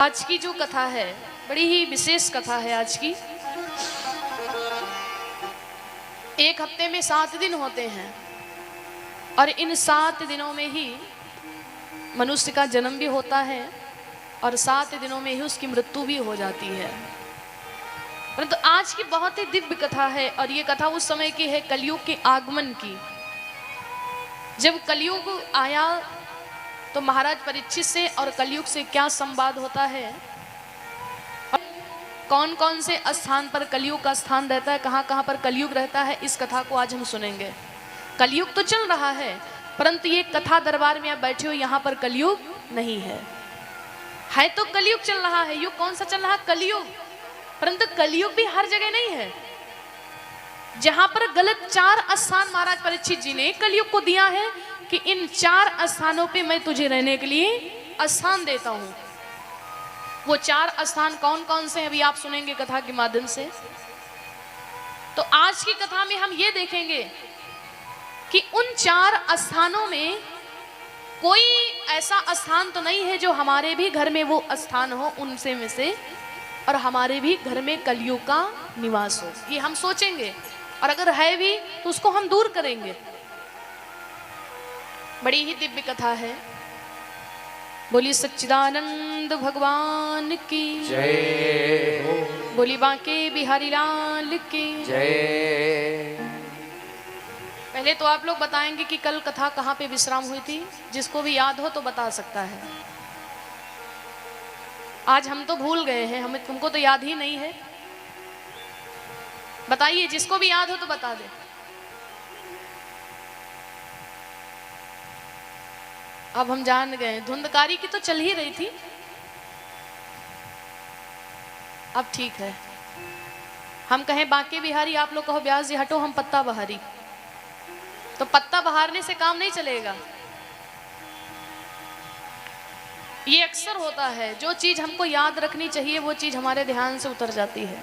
आज की जो कथा है बड़ी ही विशेष कथा है आज की। एक हफ्ते में 7 दिन होते हैं और इन 7 दिनों में ही मनुष्य का जन्म भी होता है और 7 दिनों में ही उसकी मृत्यु भी हो जाती है। परंतु आज की बहुत ही दिव्य कथा है और ये कथा उस समय की है, कलयुग के आगमन की। जब कलयुग आया तो महाराज परीक्षित से और कलयुग से क्या संवाद होता है, कौन कौन से स्थान पर कलयुग का स्थान रहता है, कहाँ कहाँ पर कलयुग रहता है, इस कथा को आज हम सुनेंगे। कलयुग तो चल रहा है परंतु ये कथा दरबार में आप बैठे हो, यहाँ पर कलयुग नहीं है तो कलयुग चल रहा है। युग कौन सा चल रहा है? कलयुग। परंतु कलयुग भी हर जगह नहीं है। जहां पर गलत 4 स्थान महाराज परीक्षित जी ने कलयुग को दिया है कि इन 4 स्थानों पे मैं तुझे रहने के लिए स्थान देता हूं। वो 4 स्थान कौन कौन से हैं अभी आप सुनेंगे कथा के माध्यम से। तो आज की कथा में हम ये देखेंगे कि उन 4 स्थानों में कोई ऐसा स्थान तो नहीं है जो हमारे भी घर में वो स्थान हो उनसे में से, और हमारे भी घर में कलयुग का निवास हो। ये हम सोचेंगे और अगर है भी तो उसको हम दूर करेंगे। बड़ी ही दिव्य कथा है। बोली सच्चिदानंद भगवान की जय हो। बोली बांके बिहारी लाल की जय। पहले तो आप लोग बताएंगे कि कल कथा कहाँ पे विश्राम हुई थी। जिसको भी याद हो तो बता सकता है। आज हम तो भूल गए हैं, हमें तुमको तो याद ही नहीं है। बताइए, जिसको भी याद हो तो बता दे। अब हम जान गए, धुंधकारी की तो चल ही रही थी। अब ठीक है, हम कहें बांके बिहारी, आप लोग कहो ब्यास जी हटो हम पत्ता बहारी। तो पत्ता बहारने से काम नहीं चलेगा। ये अक्सर होता है, जो चीज हमको याद रखनी चाहिए वो चीज हमारे ध्यान से उतर जाती है।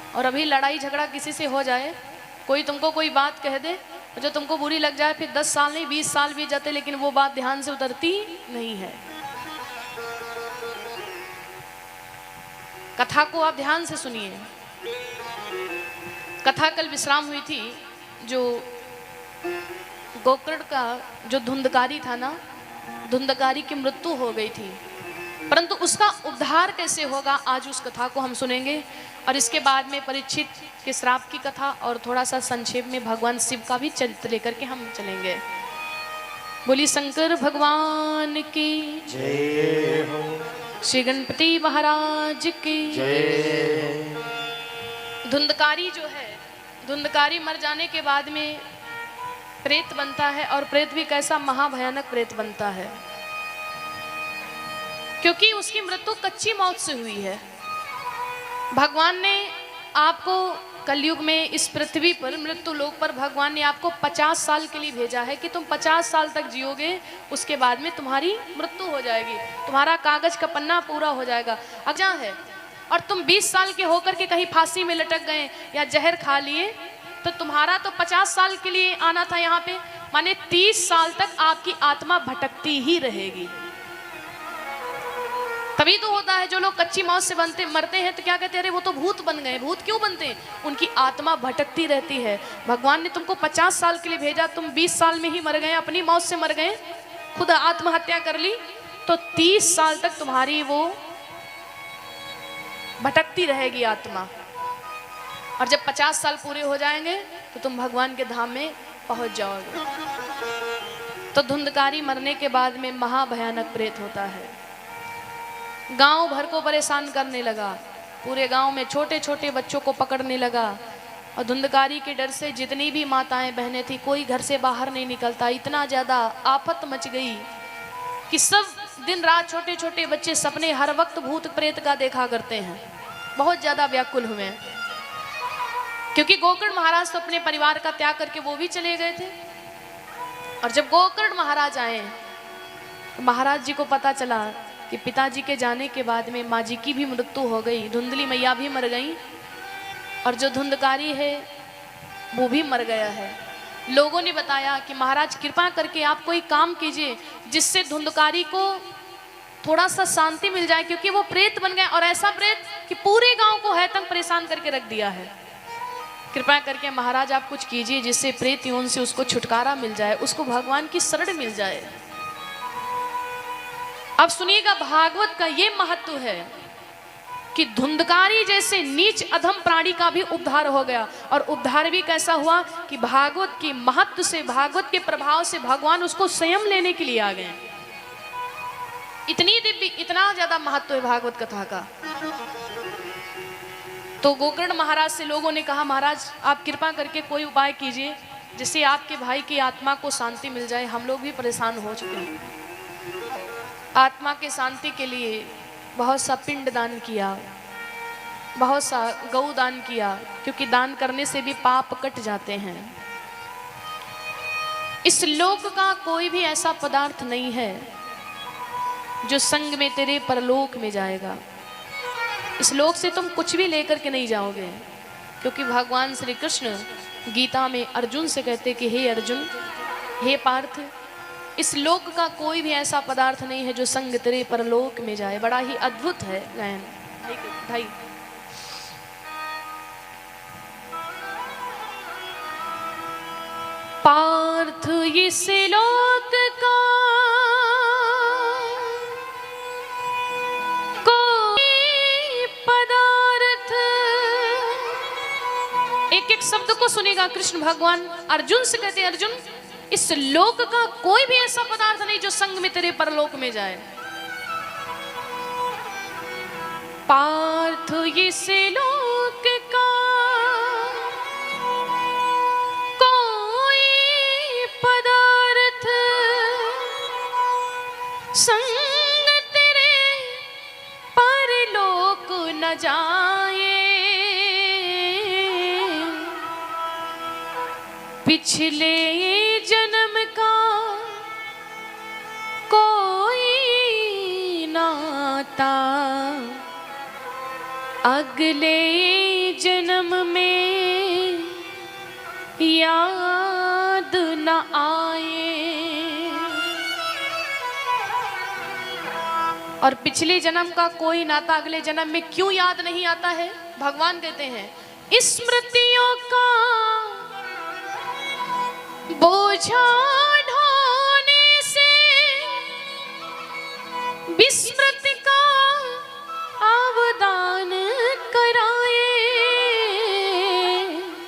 और अभी लड़ाई झगड़ा किसी से हो जाए, कोई तुमको कोई बात कह दे जो तुमको बुरी लग जाए, फिर 10 साल नहीं 20 साल बीत जाते लेकिन वो बात ध्यान से उतरती नहीं है। कथा को आप ध्यान से सुनिए। कथा कल विश्राम हुई थी। जो गोकर्ण का जो धुंधकारी था ना, धुंधकारी की मृत्यु हो गई थी, परंतु उसका उद्धार कैसे होगा आज उस कथा को हम सुनेंगे। और इसके बाद में परीक्षित के श्राप की कथा और थोड़ा सा संक्षेप में भगवान शिव का भी चरित्र लेकर के हम चलेंगे। बोली शंकर भगवान की जय हो। श्री गणपति महाराज की जय। धुंधकारी जो है, धुंधकारी मर जाने के बाद में प्रेत बनता है और प्रेत भी कैसा महाभयानक प्रेत बनता है, क्योंकि उसकी मृत्यु कच्ची मौत से हुई है। भगवान ने आपको कलयुग में इस पृथ्वी पर मृत्यु लोक पर भगवान ने आपको 50 साल के लिए भेजा है कि तुम 50 साल तक जियोगे, उसके बाद में तुम्हारी मृत्यु हो जाएगी, तुम्हारा कागज का पन्ना पूरा हो जाएगा। अजा है और तुम 20 साल के होकर के कहीं फांसी में लटक गए या जहर खा लिए तो तुम्हारा तो 50 साल के लिए आना था यहाँ पे, माने 30 साल तक आपकी आत्मा भटकती ही रहेगी। तभी तो होता है जो लोग कच्ची मौत से बनते मरते हैं तो क्या कहते हैं, अरे वो तो भूत बन गए। भूत क्यों बनते हैं? उनकी आत्मा भटकती रहती है। भगवान ने तुमको 50 साल के लिए भेजा, तुम 20 साल में ही मर गए, अपनी मौत से मर गए, खुद आत्महत्या कर ली, तो 30 साल तक तुम्हारी वो भटकती रहेगी आत्मा। और जब 50 साल पूरे हो जाएंगे तो तुम भगवान के धाम में पहुंच जाओगे। तो धुंधकारी मरने के बाद में महाभयानक प्रेत होता है। गांव भर को परेशान करने लगा, पूरे गांव में छोटे छोटे बच्चों को पकड़ने लगा। और धुंधकारी के डर से जितनी भी माताएं बहनें थी कोई घर से बाहर नहीं निकलता। इतना ज़्यादा आफत मच गई कि सब दिन रात छोटे छोटे बच्चे सपने हर वक्त भूत प्रेत का देखा करते हैं। बहुत ज़्यादा व्याकुल हुए हैं, क्योंकि गोकर्ण महाराज तो अपने परिवार का त्याग करके वो भी चले गए थे। और जब गोकर्ण महाराज आए, महाराज जी को पता चला कि पिताजी के जाने के बाद में माँ जी की भी मृत्यु हो गई, धुंधली मैया भी मर गई और जो धुंधकारी है वो भी मर गया है। लोगों ने बताया कि महाराज कृपा करके आप कोई काम कीजिए जिससे धुंधकारी को थोड़ा सा शांति मिल जाए, क्योंकि वो प्रेत बन गए और ऐसा प्रेत कि पूरे गांव को है तंग परेशान करके रख दिया है। कृपया करके महाराज आप कुछ कीजिए जिससे प्रेत योन से उसको छुटकारा मिल जाए, उसको भगवान की शरण मिल जाए। अब सुनिएगा, भागवत का ये महत्व है कि धुंधकारी जैसे नीच अधम प्राणी का भी उद्धार हो गया। और उद्धार भी कैसा हुआ कि भागवत की महत्व से, भागवत के प्रभाव से भगवान उसको स्वयं लेने के लिए आ गए। इतनी दिव्य, इतना ज्यादा महत्व है भागवत कथा का। तो गोकर्ण महाराज से लोगों ने कहा, महाराज आप कृपा करके कोई उपाय कीजिए जिससे आपके भाई की आत्मा को शांति मिल जाए, हम लोग भी परेशान हो चुके हैं। आत्मा के शांति के लिए बहुत सा पिंड दान किया, बहुत सा गौ दान किया, क्योंकि दान करने से भी पाप कट जाते हैं। इस लोक का कोई भी ऐसा पदार्थ नहीं है जो संग में तेरे परलोक में जाएगा। इस लोक से तुम कुछ भी लेकर के नहीं जाओगे, क्योंकि भगवान श्री कृष्ण गीता में अर्जुन से कहते कि हे अर्जुन, हे पार्थ, इस लोक का कोई भी ऐसा पदार्थ नहीं है जो संग तेरे परलोक में जाए। बड़ा ही अद्भुत है गायन भाई। पार्थ इस लोक का कोई पदार्थ, एक एक शब्द को सुनेगा कृष्ण भगवान अर्जुन से कहते, अर्जुन इस लोक का कोई भी ऐसा पदार्थ नहीं जो संग में तेरे परलोक में जाए। पार्थ इस लोक का कोई पदार्थ संग तेरे परलोक न जाए। पिछले जन्म का कोई नाता अगले जन्म में याद न आए। और पिछले जन्म का कोई नाता अगले जन्म में क्यों याद नहीं आता है? भगवान कहते हैं, स्मृतियों का बोझा ढोने से विस्मृत का अवदान कराए।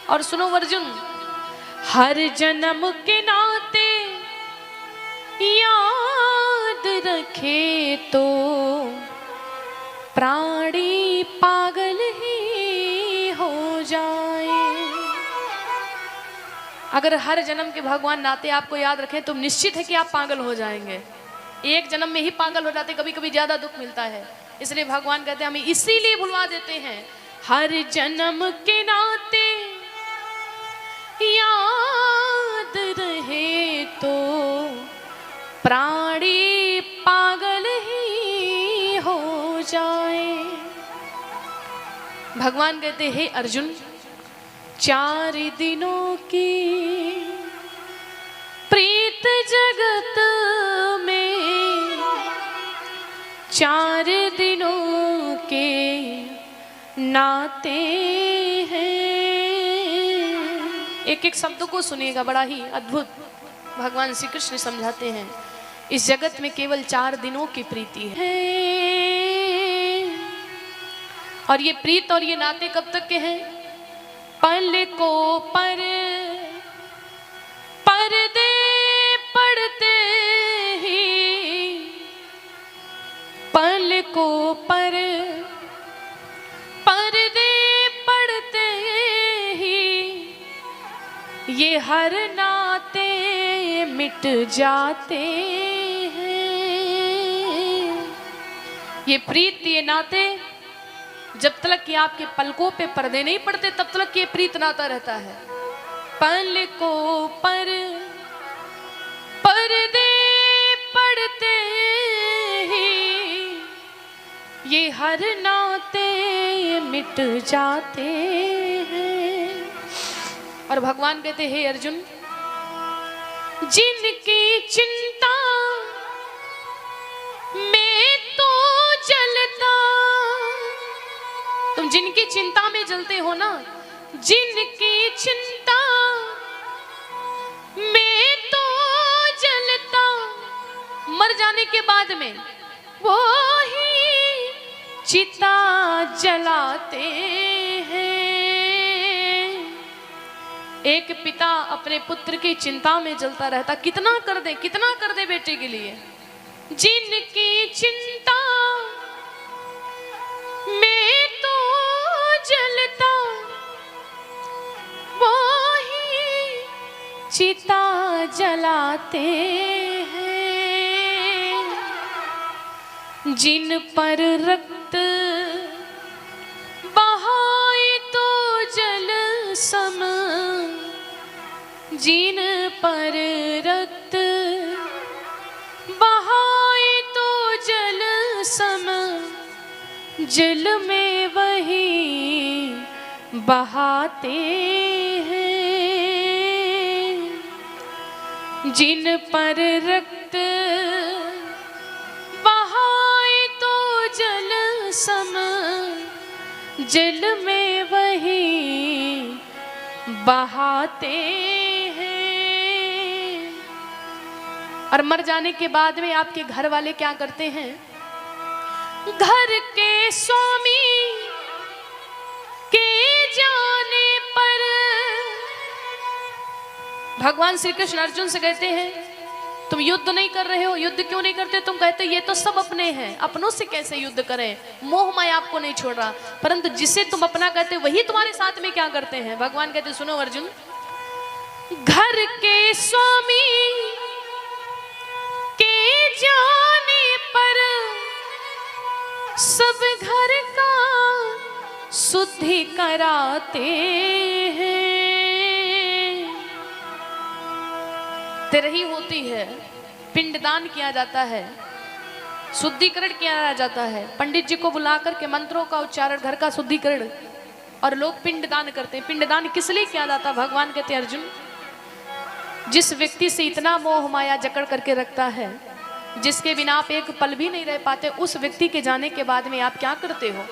और सुनो अर्जुन, हर जन्म के नाते याद रखे तो प्राणी पागल ही हो जाए। अगर हर जन्म के भगवान नाते आपको याद रखें तो निश्चित है कि आप पागल हो जाएंगे। एक जन्म में ही पागल हो जाते, कभी कभी ज्यादा दुख मिलता है। इसलिए भगवान कहते हैं हमें इसीलिए भुलवा देते हैं। हर जन्म के नाते याद रहे तो प्राणी पागल ही हो जाए। भगवान कहते हैं, हे अर्जुन, 4 दिनों की प्रीत जगत में, 4 दिनों के नाते हैं। एक एक शब्द को सुनिएगा, बड़ा ही अद्भुत भगवान श्री कृष्ण समझाते हैं। इस जगत में केवल 4 दिनों की प्रीति है, और ये प्रीत और ये नाते कब तक के हैं? पल को पर्दे पड़ते ही, पल को पर्दे पड़ते ही ये हर नाते मिट जाते हैं। ये प्रीत, ये नाते जब तक कि आपके पलकों पे पर्दे नहीं पड़ते तब तक ये प्रीत नाता रहता है। पल को पर्दे पड़ते ही ये हर नाते मिट जाते हैं। और भगवान कहते हैं, हे अर्जुन, जिनकी चिंता में जिनकी चिंता में जलते हो ना, जिनकी चिंता में तो जलता, मर जाने के बाद में वो ही चिता जलाते हैं। एक पिता अपने पुत्र की चिंता में जलता रहता, कितना कर दे बेटे के लिए। जिनकी चिंता में तो जलता, वो ही चिता जलाते हैं। जिन पर रक्त बहाए तो जल सम, जिन पर रक्त बहाए तो जल सम, जल में वही बहाते हैं। जिन पर रक्त बहाए तो जल सम, जल में वही बहाते हैं। और मर जाने के बाद में आपके घर वाले क्या करते हैं? घर के स्वामी के जाने पर भगवान श्री कृष्ण अर्जुन से कहते हैं, तुम युद्ध नहीं कर रहे हो, युद्ध क्यों नहीं करते? तुम कहते ये तो सब अपने हैं, अपनों से कैसे युद्ध करें, मोह माया आपको नहीं छोड़ रहा। परंतु जिसे तुम अपना कहते वही तुम्हारे साथ में क्या करते हैं? भगवान कहते सुनो अर्जुन, घर के स्वामी के जाने पर सब घर का शुद्धि कराते हैं। तेरही होती है, पिंडदान किया जाता है, शुद्धिकरण किया जाता है। पंडित जी को बुला करके मंत्रों का उच्चारण, घर का शुद्धिकरण, और लोग पिंडदान करते हैं। पिंडदान किस लिए किया जाता? भगवान कहते हैं अर्जुन, जिस व्यक्ति से इतना मोह माया जकड़ करके रखता है, जिसके बिना आप एक पल भी नहीं रह पाते, उस व्यक्ति के जाने के बाद में आप क्या करते हो?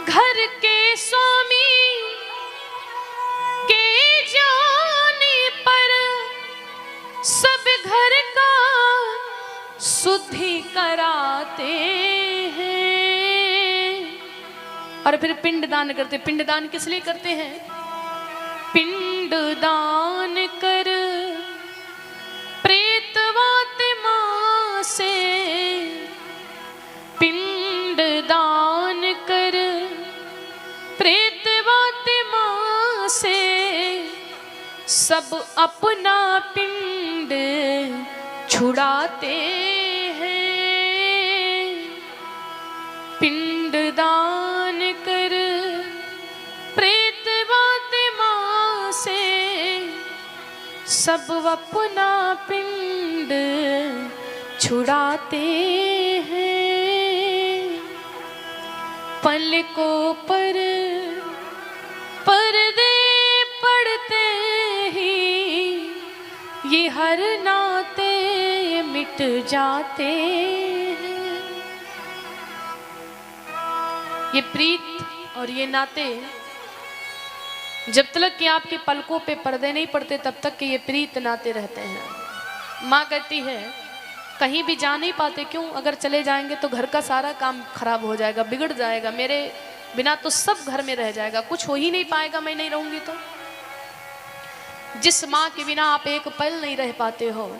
घर के स्वामी के जाने पर सब घर का शुद्धि कराते हैं। और फिर पिंडदान करते। पिंडदान किस लिए करते हैं? पिंडदान कर प्रेतवाते मां से, पिंडदान कर प्रेतवाते मां से, सब अपना पिंड छुड़ाते हैं। पिंडदान कर प्रेतवाते मां से, सब अपना पिंड छुड़ाते हैं। पलकों पर पर्दे पड़ते ही ये हर नाते मिट जाते हैं। ये प्रीत और ये नाते जब तक कि आपके पलकों पे पर्दे नहीं पड़ते, तब तक कि ये प्रीत नाते रहते हैं। माँ कहती है कहीं भी जा नहीं पाते, क्यों? अगर चले जाएंगे तो घर का सारा काम खराब हो जाएगा, बिगड़ जाएगा, मेरे बिना तो सब घर में रह जाएगा, कुछ हो ही नहीं पाएगा, मैं नहीं रहूंगी तो। जिस माँ के बिना आप एक पल नहीं रह पाते हो,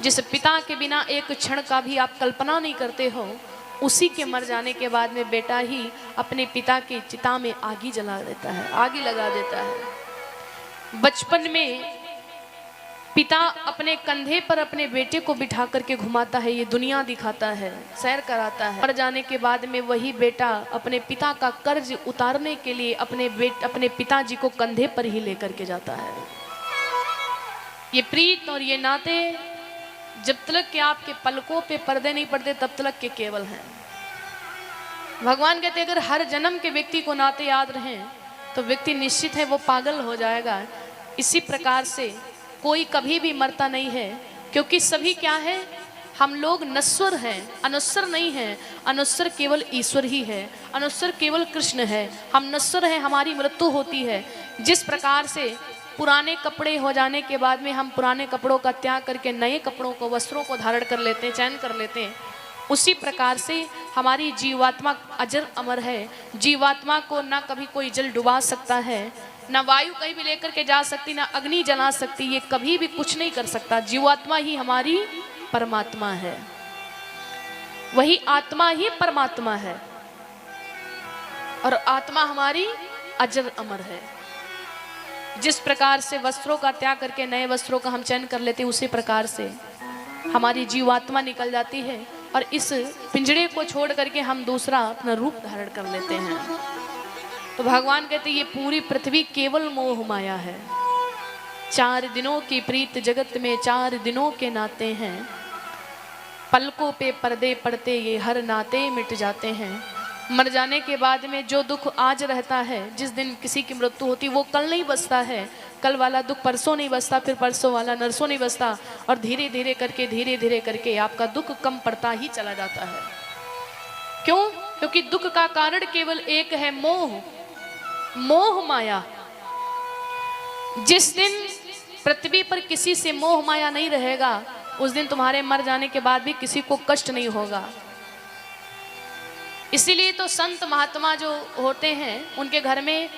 जिस पिता के बिना एक क्षण का भी आप कल्पना नहीं करते हो, उसी के मर जाने के बाद में बेटा ही अपने पिता की चिता में आगी जला देता है, आगी लगा देता है। बचपन में पिता अपने कंधे पर अपने बेटे को बिठा करके घुमाता है, ये दुनिया दिखाता है, सैर कराता है। मर जाने के बाद में वही बेटा अपने पिता का कर्ज उतारने के लिए अपने पिताजी को कंधे पर ही लेकर के जाता है। ये प्रीत और ये नाते जब तक कि आपके पलकों पे पर्दे नहीं पड़ते तब तक के केवल हैं। भगवान कहते अगर हर जन्म के व्यक्ति को नाते याद रहें तो व्यक्ति निश्चित है वो पागल हो जाएगा। इसी प्रकार से कोई कभी भी मरता नहीं है, क्योंकि सभी क्या है, हम लोग नश्वर हैं, अनुस्वर नहीं हैं। अनुस्वर केवल ईश्वर ही है, अनुस्वर केवल कृष्ण है। हम नश्वर हैं, हमारी मृत्यु होती है। जिस प्रकार से पुराने कपड़े हो जाने के बाद में हम पुराने कपड़ों का त्याग करके नए कपड़ों को, वस्त्रों को धारण कर लेते हैं, चयन कर लेते हैं, उसी प्रकार से हमारी जीवात्मा अजर अमर है। जीवात्मा को ना कभी कोई जल डुबा सकता है, ना वायु कहीं भी लेकर के जा सकती, ना अग्नि जला सकती, ये कभी भी कुछ नहीं कर सकता। जीवात्मा ही हमारी परमात्मा है, वही आत्मा ही परमात्मा है, और आत्मा हमारी अजर अमर है। जिस प्रकार से वस्त्रों का त्याग करके नए वस्त्रों का हम चयन कर लेते हैं, उसी प्रकार से हमारी जीवात्मा निकल जाती है और इस पिंजड़े को छोड़ करके हम दूसरा अपना रूप धारण कर लेते हैं। तो भगवान कहते ये पूरी पृथ्वी केवल मोह माया है। 4 दिनों की प्रीत जगत में 4 दिनों के नाते हैं, पलकों पे पर्दे पड़ते ये हर नाते मिट जाते हैं। मर जाने के बाद में जो दुख आज रहता है, जिस दिन किसी की मृत्यु होती वो कल नहीं बचता है, कल वाला दुख परसों नहीं बचता, फिर परसों वाला नरसों नहीं बचता, और धीरे धीरे करके आपका दुख कम पड़ता ही चला जाता है। क्यों? क्योंकि दुख का कारण केवल एक है, मोह, मोह माया। जिस दिन पृथ्वी पर किसी से मोह माया नहीं रहेगा, उस दिन तुम्हारे मर जाने के बाद भी किसी को कष्ट नहीं होगा। इसीलिए तो संत महात्मा जो होते हैं, उनके घर में,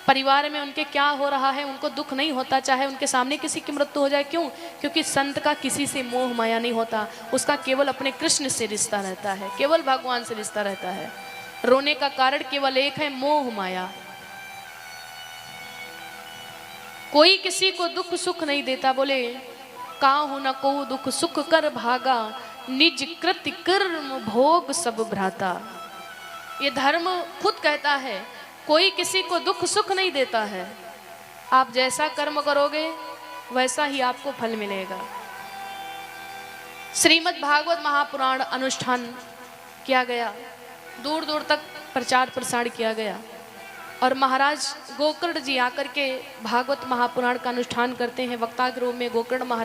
परिवार में उनके क्या हो रहा है उनको दुख नहीं होता, चाहे उनके सामने किसी की मृत्यु हो जाए। क्यों? क्योंकि संत का किसी से मोह माया नहीं होता, उसका केवल अपने कृष्ण से रिश्ता रहता है, केवल भगवान से रिश्ता रहता है। रोने का कारण केवल एक है, मोह माया। कोई किसी को दुख सुख नहीं देता। बोले काहू न को दुख सुख कर भागा, निज कृति कर्म भोग सब भ्राता। ये धर्म खुद कहता है, कोई किसी को दुख सुख नहीं देता है। आप जैसा कर्म करोगे वैसा ही आपको फल मिलेगा। श्रीमद् भागवत महापुराण अनुष्ठान किया गया, दूर दूर तक प्रचार प्रसार किया गया, और महाराज गोकर्ण जी आकर के भागवत महापुराण का अनुष्ठान करते हैं। वक्ता के रूप में गोकर्ण महाराज